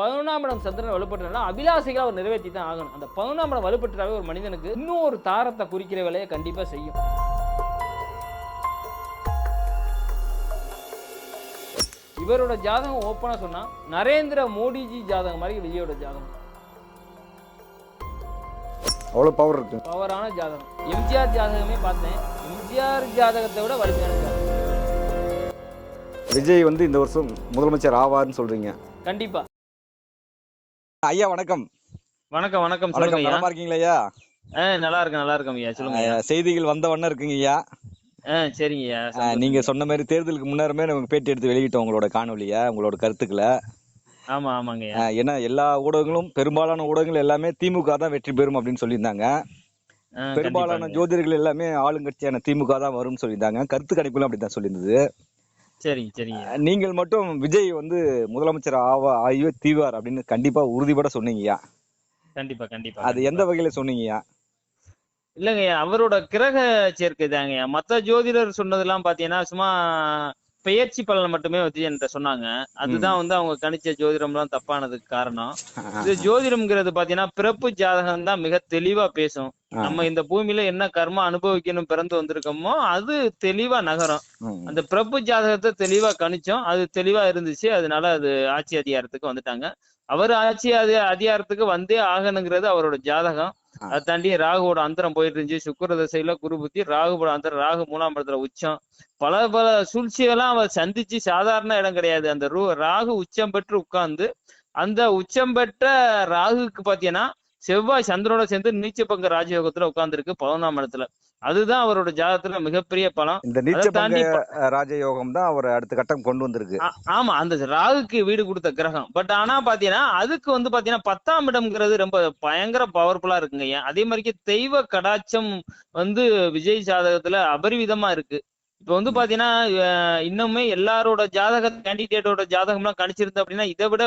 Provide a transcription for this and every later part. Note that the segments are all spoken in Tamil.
11ஆம் இடம் சந்திரன் வலுப்பட்டுனா அபிலாசைகளை அவர் நிறைவேற்றி தான் ஆகணும். அந்த 11ஆம் இடம் வலுப்பட்டாவே ஒரு மனிதனுக்கு இன்னும் ஒரு தாரத்தை குறிக்கிற வேலையை கண்டிப்பா செய்யும். இவரோட ஜாதகம் ஓப்பனா சொன்னா நரேந்திர மோடிஜி ஜாதகம் மாதிரி விஜயோட ஜாதகம். அவ்வளவு பவர் இருக்கு. பவரான ஜாதகம். எம்ஜிஆர் ஜாதகமே பார்த்தேன். எம்ஜிஆர் ஜாதகத்தை விட வலிமையான ஜாதகம். விஜய் வந்து இந்த வருஷம் முதலமைச்சர் ஆவார்னு சொல்றீங்க. கண்டிப்பா. ஐயா வணக்கம். வணக்கம் வணக்கம். வணக்கம். நல்லா இருக்கீங்களா ஐயா? நல்லா இருக்கேன் ஐயா. சொல்லுங்க. செய்திகள் வந்த வண்ணம் இருக்குங்க ஐயா. சரிங்க ஐயா. நீங்க சொன்ன மாதிரி தேர்தலுக்கு முன்னரமே நமக்கு பேட்டி எடுத்து வெளியிட்டோம் உங்களோட காணொலியா, உங்களோட கருத்துக்களை. ஆமாங்க. ஏன்னா எல்லா ஊடகங்களும் பெரும்பாலான ஊடகங்கள் எல்லாமே திமுக தான் வெற்றி பெறும் அப்படின்னு சொல்லியிருந்தாங்க. பெரும்பாலான ஜோதிடர்கள் எல்லாமே ஆளுங்கட்சியான திமுக தான் வரும்னு சொல்லியிருந்தாங்க. கருத்து கணிப்புலாம் அப்படித்தான் சொல்லியிருந்தது. சரிங்க. நீங்கள் மட்டும் விஜய் வந்து முதலமைச்சர் ஆகியே தீவார் அப்படின்னு கண்டிப்பா உறுதிபட சொன்னீங்கய்யா. கண்டிப்பா. அது எந்த வகையில சொன்னீங்கய்யா? இல்லங்கய்யா, அவரோட கிரக சேர்க்கை தாங்கய்யா. மத்த ஜோதிடர் சொன்னதெல்லாம் பாத்தீங்கன்னா சும்மா பெயர்ச்சி பலன் மட்டுமே வச்சு என்கிட்ட சொன்னாங்க. அதுதான் வந்து அவங்க கணிச்ச ஜோதிடம்லாம் தப்பானதுக்கு காரணம். இது ஜோதிடம்ங்கிறது பாத்தீங்கன்னா பிறப்பு ஜாதகம் தான் மிக தெளிவா பேசும். நம்ம இந்த பூமியில என்ன கர்மா அனுபவிக்கணும் பிறந்து வந்திருக்கோமோ அது தெளிவா நகரும். அந்த பிறப்பு ஜாதகத்தை தெளிவா கணிச்சோம். அது தெளிவா இருந்துச்சு. அதனால அது ஆட்சி அதிகாரத்துக்கு வந்துட்டாங்க. அவர் ஆட்சி அதிகாரத்துக்கு வந்தே ஆகணுங்கிறது அவரோட ஜாதகம். அதை தாண்டி ராகுவோட அந்தரம் போயிட்டு இருந்துச்சு. சுக்கிர தசையில குரு புத்தி, ராகுவோட அந்தரம், ராகு 3ஆம் இடத்துல உச்சம். பல சூழ்ச்சிகள்லாம் அவர் சந்திச்சு சாதாரண இடம் கிடையாது. அந்த ராகு உச்சம் பெற்று உட்கார்ந்து அந்த உச்சம் பெற்ற ராகுக்கு பாத்தீங்கன்னா செவ்வாய் சந்திரனோட சேர்ந்து நீச்சபங்க ராஜயோகத்துல உட்கார்ந்துருக்கு 11ஆம் இடத்துல. அதுதான் அவரோட ஜாதகத்துல மிகப்பெரிய பலம். இந்த நீச்சபங்க ராஜயோகம் தான் அவர் அடுத்த கட்டம் கொண்டு வந்திருக்கு. ஆமா, அந்த ராகுக்கு வீடு கொடுத்த கிரகம். பட் ஆனா பாத்தீங்கன்னா அதுக்கு வந்து பாத்தீங்கன்னா 10ஆம் இடம்ங்கிறது ரொம்ப பயங்கர பவர்ஃபுல்லா இருக்குங்க. அதே மாதிரிக்கு தெய்வ கடாட்சம் வந்து விஜய் ஜாதகத்துல அபரிவிதமா இருக்கு. இப்ப வந்து பாத்தீங்கன்னா இன்னுமே எல்லாரோட கேண்டிடேட்டோட ஜாதகம்லாம் கணிச்சிருந்தோம் அப்படின்னா இதை விட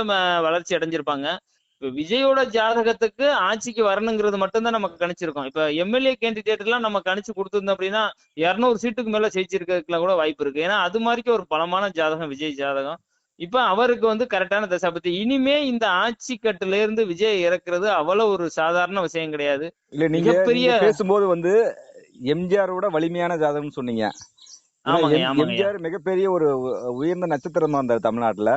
வளர்ச்சி அடைஞ்சிருப்பாங்க. இப்ப விஜயோட ஜாதகத்துக்கு ஆட்சிக்கு வரணுங்கிறது மட்டும்தான் நம்ம கணிச்சிருக்கோம். இப்ப எம்எல்ஏ கேண்டிடேட் எல்லாம் நம்ம கணிச்சு கொடுத்திருந்தோம் அப்படின்னா 200 சீட்டுக்கு மேல ஜெயிச்சிருக்கிறதுக்குலாம் கூட வாய்ப்பு இருக்கு. ஏன்னா அது மாதிரி ஒரு பலமான ஜாதகம் விஜய் ஜாதகம். இப்ப அவருக்கு வந்து கரெக்டான தசாபத்தி. இனிமே இந்த ஆட்சி கட்டுல இருந்து விஜய் இறக்குறது அவ்வளவு ஒரு சாதாரண விஷயம் கிடையாது. இல்ல, நீங்க பேசும்போது வந்து எம்ஜிஆரோட வலிமையான ஜாதகம் சொன்னீங்க. எம்ஜிஆர் மிகப்பெரிய ஒரு உயர்ந்த நட்சத்திரமா இருந்தார் தமிழ்நாட்டுல.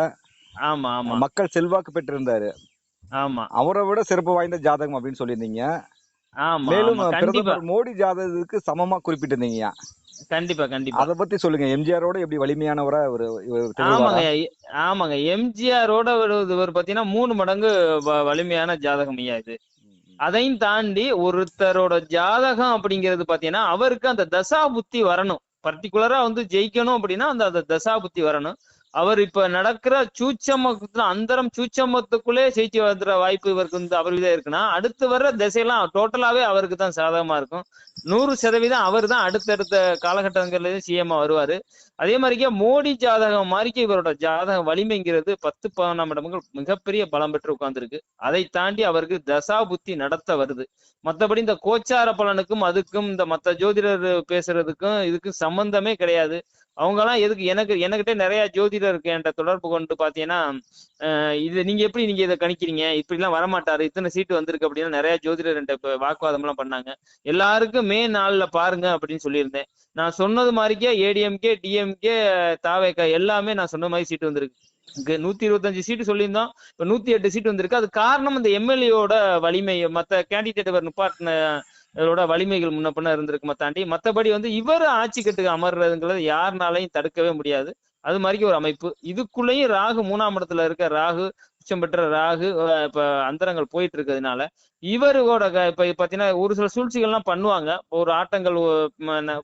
ஆமா. மக்கள் செல்வாக்கு பெற்றிருந்தாரு. ஆமா, அவரை விட சிறப்பு வாய்ந்த ஜாதகம் அப்படின்னு சொல்லியிருந்தீங்க. மேலும் பிரதமர் மோடி ஜாதகத்துக்கு சமமா குறிப்பிட்டிருந்தீங்க. கண்டிப்பா. அத பத்தி சொல்லுங்க. எம்ஜிஆரோட எப்படி வலிமையானவரா ஒரு? ஆமாங்க. எம்ஜிஆரோட ஒரு பாத்தீங்கன்னா 3 மடங்கு வலிமையான ஜாதகம் ஐயா இது. அதையும் தாண்டி ஒருத்தரோட ஜாதகம் அப்படிங்கிறது பாத்தீங்கன்னா அவருக்கு அந்த தசா புத்தி வரணும். பர்டிகுலரா வந்து ஜெயிக்கணும் அப்படின்னா அந்த தசா புத்தி வரணும். அவர் இப்ப நடக்கிற அந்தரம் சூட்சமத்துக்குள்ளே ஜெயிச்சு வந்துற வாய்ப்பு இவருக்கு வந்து அவர்தான் இருக்குன்னா அடுத்து வர்ற திசையெல்லாம் டோட்டலாவே அவருக்கு தான் சாதகமா இருக்கும். 100% அவர் தான் அடுத்தடுத்த காலகட்டங்கள்ல சிஎம்மா வருவாரு. அதே மாதிரிக்கே மோடி ஜாதகம் மாதிரிக்கு இவரோட ஜாதகம் வலிமைங்கிறது 10-11ஆம் இடங்கள் மிகப்பெரிய பலம் பெற்று உட்கார்ந்துருக்கு. அதை தாண்டி அவருக்கு தசா புத்தி நடத்த வருது. மற்றபடி இந்த கோச்சார பலனுக்கும் அதுக்கும் இந்த மற்ற ஜோதிடர் பேசுறதுக்கும் இதுக்கும் சம்பந்தமே கிடையாது. அவங்க எல்லாம் எதுக்கு எனக்கிட்ட நிறைய ஜோதிடர் இருக்கு என்கிட்ட தொடர்பு கொண்டு பாத்தீங்கன்னா இது நீங்க இதை கணிக்கிறீங்க, இப்படி எல்லாம் வரமாட்டாரு, இத்தனை சீட்டு வந்திருக்கு அப்படின்னு நிறைய ஜோதிடர் என்கிட்ட வாக்குவாதம் எல்லாம் பண்ணாங்க. எல்லாருக்கும் மே 4ல பாருங்க அப்படின்னு சொல்லியிருந்தேன். நான் சொன்னது மாதிரிக்கே ஏடிஎம்கே, டிஎம்கே, தாவேகா எல்லாமே நான் சொன்ன மாதிரி சீட்டு வந்திருக்கு. 125 சீட்டு சொல்லியிருந்தோம், இப்ப 108 சீட்டு வந்திருக்கு. அது காரணம் இந்த எம்எல்ஏயோட வலிமை, மத்த கேண்டிடேட் நிப்பாட்டினோட வலிமைகள் முன்ன பின்ன இருந்திருக்குமா தாண்டி மத்தபடி வந்து இவர் ஆட்சி கட்டுக்கு அமர்றதுங்கிறது யாருனாலையும் தடுக்கவே முடியாது. அது மாதிரி ஒரு அமைப்பு. இதுக்குள்ளேயும் ராகு 3ஆம் இடத்துல இருக்க ராகு, உச்சம் பெற்ற ராகு இப்ப அந்தரங்கள் போயிட்டு இருக்கிறதுனால இவரோட இப்ப பாத்தீங்கன்னா ஒரு சில சூழ்ச்சிகள்லாம் பண்ணுவாங்க. ஒரு ஆட்டங்கள்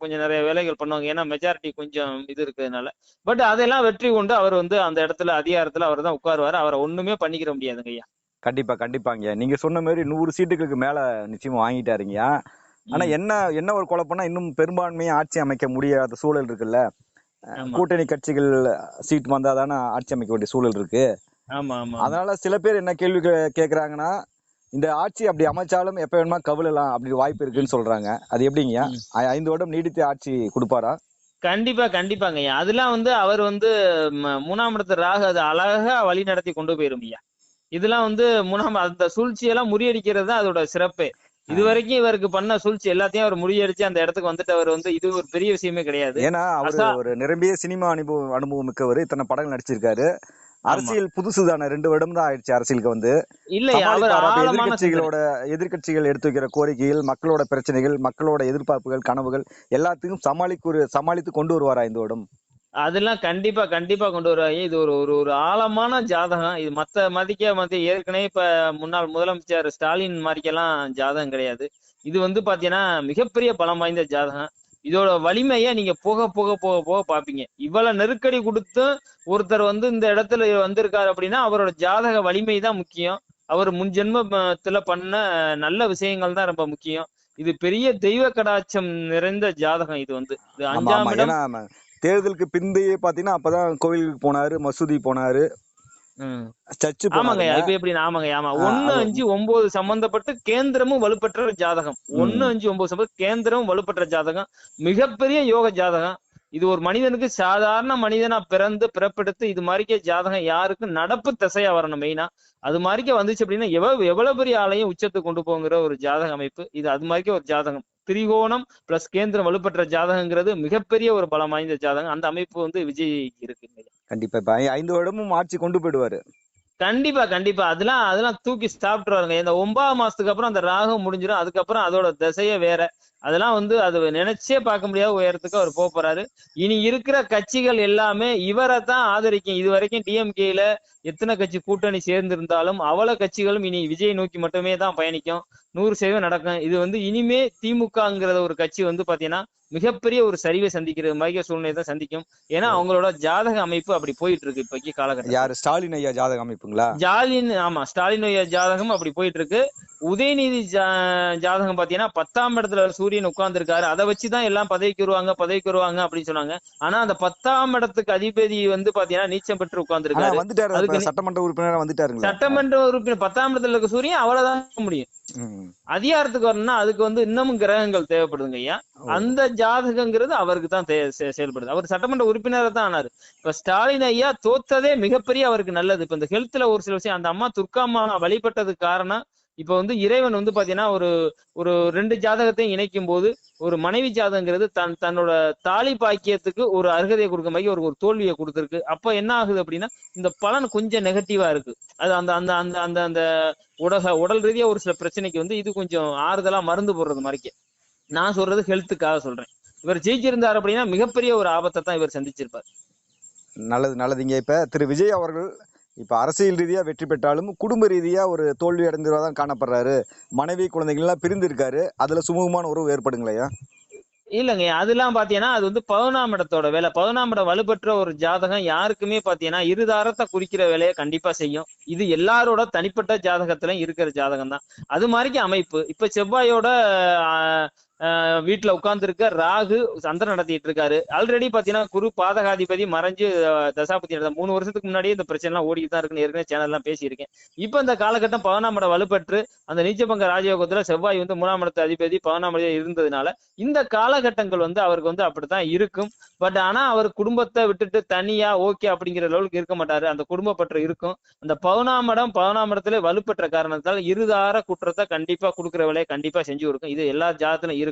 கொஞ்சம் நிறைய வேலைகள் பண்ணுவாங்க. ஏன்னா மெஜாரிட்டி கொஞ்சம் இது இருக்கிறதுனால. பட் அதெல்லாம் வெற்றி கொண்டு அவர் வந்து அந்த இடத்துல அதிகாரத்துல அவர் தான் உட்காருவாரு. அவரை ஒண்ணுமே பண்ணிக்கிற முடியாதுங்க ஐயா. கண்டிப்பாங்க. நீங்க சொன்ன மாதிரி 100 சீட்டுகளுக்கு மேல நிச்சயமா வாங்கிட்டாருங்க. ஆனா என்ன ஒரு குழப்பம்னா இன்னும் பெரும்பான்மையை ஆட்சி அமைக்க முடியாத சூழல் இருக்குல்ல. கூட்டணி கட்சிகள் சீட் வந்தாதானே ஆட்சி அமைக்க வேண்டிய சூழல் இருக்கு. அதனால சில பேர் என்ன கேள்வி கேக்குறாங்கன்னா, இந்த ஆட்சி அப்படி அமைச்சாலும் எப்ப வேணுமா கவிழலாம் அப்படி வாய்ப்பு இருக்குன்னு சொல்றாங்க. அது எப்படிங்க? 5 வருடம் நீடித்து ஆட்சி கொடுப்பாரா? கண்டிப்பாங்க ஐயா. அதெல்லாம் வந்து அவர் வந்து 3ஆம் இடத்து ராகு அது அழகா வழி நடத்தி கொண்டு போயிரும் ஐயா. இதெல்லாம் வந்து அந்த சூழ்ச்சியெல்லாம் முறியடிக்கிறது தான் அதோட சிறப்பே. இதுவரைக்கும் இவருக்கு பண்ண சூழ்ச்சி எல்லாத்தையும் அவர் முறியடிச்சு அந்த இடத்துக்கு வந்துட்டு அவர் வந்து இது ஒரு பெரிய விஷயமே கிடையாது. ஏன்னா அவரு ஒரு நிரம்பிய சினிமா அனுபவம் மிக்கவர், இத்தனை படங்கள் நடிச்சிருக்காரு. அரசியல் புதுசுதானே, 2 வருடம் தான் ஆயிடுச்சு அரசியலுக்கு வந்து. எதிர்கட்சிகள் எடுத்து வைக்கிற கோரிக்கைகள், மக்களோட பிரச்சனைகள், மக்களோட எதிர்பார்ப்புகள், கனவுகள் எல்லாத்தையும் சமாளித்து கொண்டு வருவாரா இந்த வருடம்? அதெல்லாம் கண்டிப்பா கொண்டு வருவாங்க. இது ஒரு ஒரு ஆழமான ஜாதகம். இது மத்த ஏற்கனவே இப்ப முன்னாள் முதலமைச்சர் ஸ்டாலின் மாதிரிக்கெல்லாம் ஜாதகம் கிடையாது. இது வந்து பாத்தீங்கன்னா மிகப்பெரிய பலம் வாய்ந்த ஜாதகம். இதோட வலிமைய நீங்க போக போக போக போக பாப்பீங்க. இவ்வளவு நெருக்கடி கொடுத்து ஒருத்தர் வந்து இந்த இடத்துல வந்திருக்காரு அப்படின்னா அவரோட ஜாதக வலிமை தான் முக்கியம். அவர் முன்ஜென்மத்துல பண்ண நல்ல விஷயங்கள் தான் ரொம்ப முக்கியம். இது பெரிய தெய்வ கடாட்சம் நிறைந்த ஜாதகம். இது வந்து 5ஆம் இடம். தேர்தலுக்கு பிந்தையே பாத்தீங்கன்னா அப்பதான் கோவிலுக்கு போனாரு, மசூதி போனாரு, சர்ச்சு போனாங்க. இப்ப எப்படி? ஆமாங்க. 1, 5, 9 சம்பந்தப்பட்டு கேந்திரமும் வலுப்பெற்ற ஜாதகம். 1, 5, 9 சம்பந்தப்பட்டு கேந்திரமும் வலுப்பெற்ற ஜாதகம். மிகப்பெரிய யோக ஜாதகம். இது ஒரு மனிதனுக்கு சாதாரண மனிதனா பிறப்பெடுத்து இது மாதிரிக்கே ஜாதகம் யாருக்கும் நடப்பு திசையா வரணும். மெயினா அது மாதிரிக்கே வந்துச்சு அப்படின்னா எவ்வளவு பெரிய ஆளையும் உச்சத்துக்கு கொண்டு போங்கிற ஒரு ஜாதக அமைப்பு இது. அது மாதிரிக்கே ஒரு ஜாதகம். திரிகோணம் பிளஸ் கேந்திரம் வலுப்பெற்ற ஜாதகங்கிறது மிகப்பெரிய ஒரு பலம் வாய்ந்த ஜாதகம். அந்த அமைப்பு வந்து விஜய் இருக்கு. கண்டிப்பா இப்ப 5 வருடமும் ஆட்சி கொண்டு போயிடுவாரு. கண்டிப்பா அதெல்லாம் தூக்கி சாப்பிட்டுருவாங்க. இந்த 9ஆம் மாசத்துக்கு அப்புறம் அந்த ராகம் முடிஞ்சிடும். அதுக்கப்புறம் அதோட திசையே வேற. அதெல்லாம் வந்து அது நினைச்சே பார்க்க முடியாத உயரத்துக்கு அவர் போறாரு. இனி இருக்கிற கட்சிகள் எல்லாமே இவரை தான் ஆதரிக்கும். இது வரைக்கும் டிஎம்கேல எத்தனை கட்சி கூட்டணி சேர்ந்து இருந்தாலும் அவ்வளவு கட்சிகளும் இனி விஜய் நோக்கி மட்டுமே தான் பயணிக்கும். 100% நடக்கும். இது வந்து இனிமே திமுகங்கிறத ஒரு கட்சி வந்து பாத்தீங்கன்னா மிகப்பெரிய ஒரு சரிவை சந்திக்கிற மாதிரி சூழ்நிலை தான் சந்திக்கும். ஏன்னா அவங்களோட ஜாதக அமைப்பு அப்படி போயிட்டு இருக்கு இப்போக்கி காலகட்டம். யாரு? ஸ்டாலின் ஐயா ஜாதக அமைப்புங்களா? ஸ்டாலின் ஐயா ஜாதகம் அப்படி போயிட்டு இருக்கு. உதயநிதி ஜாதகம் பாத்தீங்கன்னா 10ஆம் இடத்துல சூரியன் உட்கார்ந்து இருக்காரு. அதை வச்சுதான் எல்லாம் பதவிக்கு வருவாங்க அப்படின்னு சொன்னாங்க. ஆனா அந்த 10ஆம் இடத்துக்கு அதிபதி வந்து பாத்தீங்கன்னா நீச்சம் பெற்று உட்கார்ந்து இருக்காரு. சட்டமன்ற உறுப்பினர் வந்துட்டாரு. சட்டமன்ற உறுப்பினர் 10ஆம் இடத்துல இருக்க சூரியன் அவ்வளவுதான் முடியும். அதிகாரத்துக்கு வரணும்னா அதுக்கு வந்து இன்னமும் கிரகங்கள் தேவைப்படுதுங்க ஐயா. அந்த ஜாதகங்கிறது அவருக்கு தான் செயல்படுது. அவர் சட்டமன்ற உறுப்பினரை தான் ஆனாரு. இப்ப ஸ்டாலின் ஐயா தோத்ததே மிகப்பெரிய அவருக்கு நல்லது. இப்ப இந்த ஹெல்த்ல ஒரு சில விஷயம், அந்த அம்மா துர்காம்மா வழிபட்டதுக்கு காரணம் இப்ப வந்து இறைவன் வந்து பாத்தீங்கன்னா ஒரு 2 ஜாதகத்தையும் இணைக்கும் போது ஒரு மனைவி ஜாதகங்கிறது தன்னோட தாலி பாக்கியத்துக்கு ஒரு அருகதையை கொடுக்க மாதிரி ஒரு தோல்வியை கொடுத்துருக்கு. அப்ப என்ன ஆகுது அப்படின்னா இந்த பலன் கொஞ்சம் நெகட்டிவா இருக்கு. அது அந்த அந்த அந்த அந்த அந்த உடல் ரீதியா ஒரு சில பிரச்சனைக்கு வந்து இது கொஞ்சம் ஆறுதலா மருந்து போடுறது மாதிரிக்கு. நான் சொல்றது ஹெல்த்துக்காக சொல்றேன். இவர் ஜெயிச்சிருந்தார் அப்படின்னா மிகப்பெரிய ஒரு ஆபத்தை தான் இவர் சந்திச்சிருப்பார். நல்லதுங்க. இப்ப திரு விஜய் அவர்கள் இப்ப அரசியல் ரீதியா வெற்றி பெற்றாலும் குடும்ப ரீதியா ஒரு தோல்வி அடைந்ததான் காணப்படுறாரு. மனைவி குழந்தைகள் எல்லாம் பிரிந்து இருக்காரு. அதுல சுமூகமான உறவு ஏற்படுங்களையா? இல்லங்க, அதெல்லாம் பாத்தீங்கன்னா அது வந்து 11ஆம் இடத்தோட வேலை. 11ஆம் இடம் வலுப்பெற்ற ஒரு ஜாதகம் யாருக்குமே பாத்தீங்கன்னா இருதாரத்தை குறிக்கிற வேலையை கண்டிப்பா செய்யும். இது எல்லாரோட தனிப்பட்ட ஜாதகத்திலும் இருக்கிற ஜாதகம் தான். அது மாதிரிக்கு அமைப்பு. இப்ப செவ்வாயோட வீட்டுல உட்கார்ந்து இருக்க ராகு சந்திரன் நடத்திட்டு இருக்காரு. ஆல்ரெடி பாத்தீங்கன்னா குரு பாதகாதிபதி மறைஞ்சு தசாபதி 3 வருஷத்துக்கு முன்னாடியே இந்த பிரச்சனை எல்லாம் ஓடிட்டு தான் இருக்குன்னு ஏற்கனவே சேனல் எல்லாம் பேசியிருக்கேன். இப்ப இந்த காலகட்டம் 11ஆம் இடம் வலுப்பெற்று அந்த நீச்சபங்க ராஜயோகத்துல செவ்வாய் வந்து 3ஆம் இடத்து அதிபதி 11ஆம் இடம் இருந்ததுனால இந்த காலகட்டங்கள் வந்து அவருக்கு வந்து அப்படித்தான் இருக்கும். பட் ஆனா அவர் குடும்பத்தை விட்டுட்டு தனியா ஓகே அப்படிங்கிற லெவலுக்கு இருக்க மாட்டாரு. அந்த குடும்ப பற்று இருக்கும். அந்த 11ஆம் இடத்துல வலுப்பெற்ற காரணத்தால் இருதார குற்றத்தை கண்டிப்பா கொடுக்குற வேலையை கண்டிப்பா செஞ்சு கொடுக்கும். இது எல்லா ஜாதத்திலும் இருக்கும்.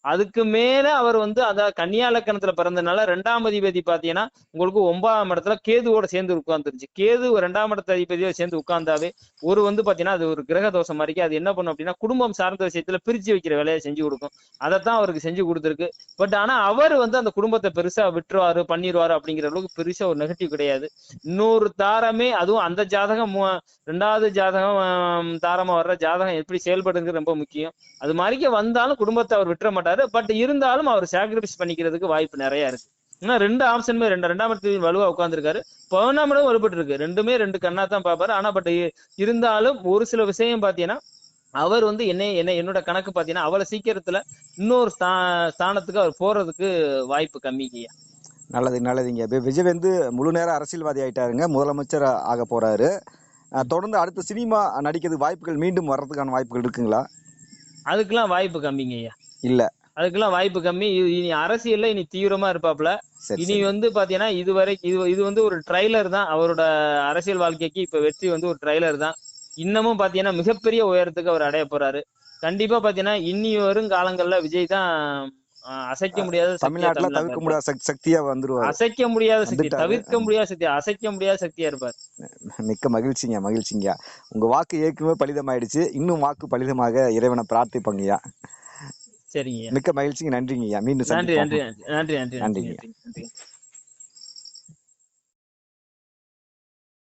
அதுக்கு மேல அவர் வந்து கன்னியா லக்கணத்துல பிறந்தனால 2ஆம் அதிபதி பாத்தீங்கன்னா உங்களுக்கு 9ஆம் இடத்துல கேதுவோட சேர்ந்து உட்கார்ந்துருச்சு. கேது 2ஆம் இடத்து அதிபதியோட சேர்ந்து உட்கார்ந்தாவே ஒரு வந்து பாத்தீங்கன்னா அது ஒரு கிரக தோஷம் மாதிரி. அது என்ன பண்ணும் அப்படின்னா குடும்பம் சார்ந்த விஷயத்துல பிரிச்சு வைக்கிற வேலையை செஞ்சு கொடுக்கும். அதைத்தான் அவருக்கு செஞ்சு கொடுத்துருக்கு. பட் ஆனா அவர் வந்து அந்த குடும்பத்தை பெருசா விட்டுருவாரு பண்ணிடுவாரு அப்படிங்கிற அளவுக்கு பெருசா ஒரு நெகட்டிவ் கிடையாது. இன்னொரு தாரமே அதுவும் அந்த ஜாதகம் 2வது ஜாதகம் தாரமா வர்ற ஜாதகம் எப்படி செயல்படுங்கிறது ரொம்ப முக்கியம். அது மாதிரிக்கு வந்தாலும் குடும்பத்தை அவர் விட்டுற மாட்டாரு. பட் இருந்தாலும் அவர் சாக்ரிஃபைஸ் பண்ணிக்கிறதுக்கு வாய்ப்பு நிறைய இருக்கு. ஏன்னா 2 ஆப்ஷனுமே 2ஆம் இடத்துல வலுவா உட்கார்ந்துருக்காரு. 11ஆம் இடம் வலுப்பட்டு இருக்கு. 2மே 2 கண்ணா தான் பாப்பாரு. ஆனா பட் இருந்தாலும் ஒரு சில விஷயம் பாத்தீங்கன்னா அவர் வந்து என்னோட கணக்கு பாத்தீங்கன்னா அவ்வளவு சீக்கிரத்துல இன்னொரு ஸ்தானத்துக்கு அவர் போறதுக்கு வாய்ப்பு கம்மிங்கய்யா. நல்லதுங்க. விஜய் வந்து முழு நேர அரசியல்வாதி ஆயிட்டாருங்க. முதலமைச்சர் ஆக போறாரு. தொடர்ந்து அடுத்த சினிமா நடிக்கிறதுக்கு வாய்ப்புகள் மீண்டும் வர்றதுக்கான வாய்ப்புகள் இருக்குங்களா? அதுக்கெல்லாம் வாய்ப்பு கம்மிங்க ஐயா. இல்ல, அதுக்கெல்லாம் வாய்ப்பு கம்மி. இனி அரசியல்ல இனி தீவிரமா இருப்பாப்ல. இனி வந்து பாத்தீங்கன்னா இது வந்து ஒரு ட்ரைலர் தான். அவரோட அரசியல் வாழ்க்கைக்கு இப்ப வெற்றி வந்து ஒரு ட்ரைலர் தான். இன்னமும் பாத்தீங்கன்னா மிகப்பெரிய உயரத்துக்கு அவர் அடைய போறாரு. கண்டிப்பா பாத்தீங்கன்னா இனி வரும் காலங்கள்ல விஜய் தான் அசைக்க முடியாத சக்தியா தமிழ்நாட்டுல தமிழ்நாட்டுல தவிர்க்க இருப்பார். முடியாத சக்தியா வந்துருவாரு. அசைக்க முடியாத சக்தி, வந்துட்டாரு. தவிர்க்க முடியாத சக்தி, அசைக்க முடியாத சக்தியா இருப்பார். மிக்க மகிழ்ச்சிங்க, மகிழ்ச்சிங்க. உங்க வாக்கு ஏற்கனவே பலிதமாயிடுச்சு. இன்னும் வாக்கு பலிதமாக இறைவனை பிரார்த்திப்பங்கய்யா. சரிங்க. மிக்க மகிழ்ச்சிங்க. நன்றிங்கய்யா. மீண்டும் நன்றி சந்திப்போம். நன்றி நன்றி நன்றி நன்றி நன்றிங்க. நன்றி நன்றி.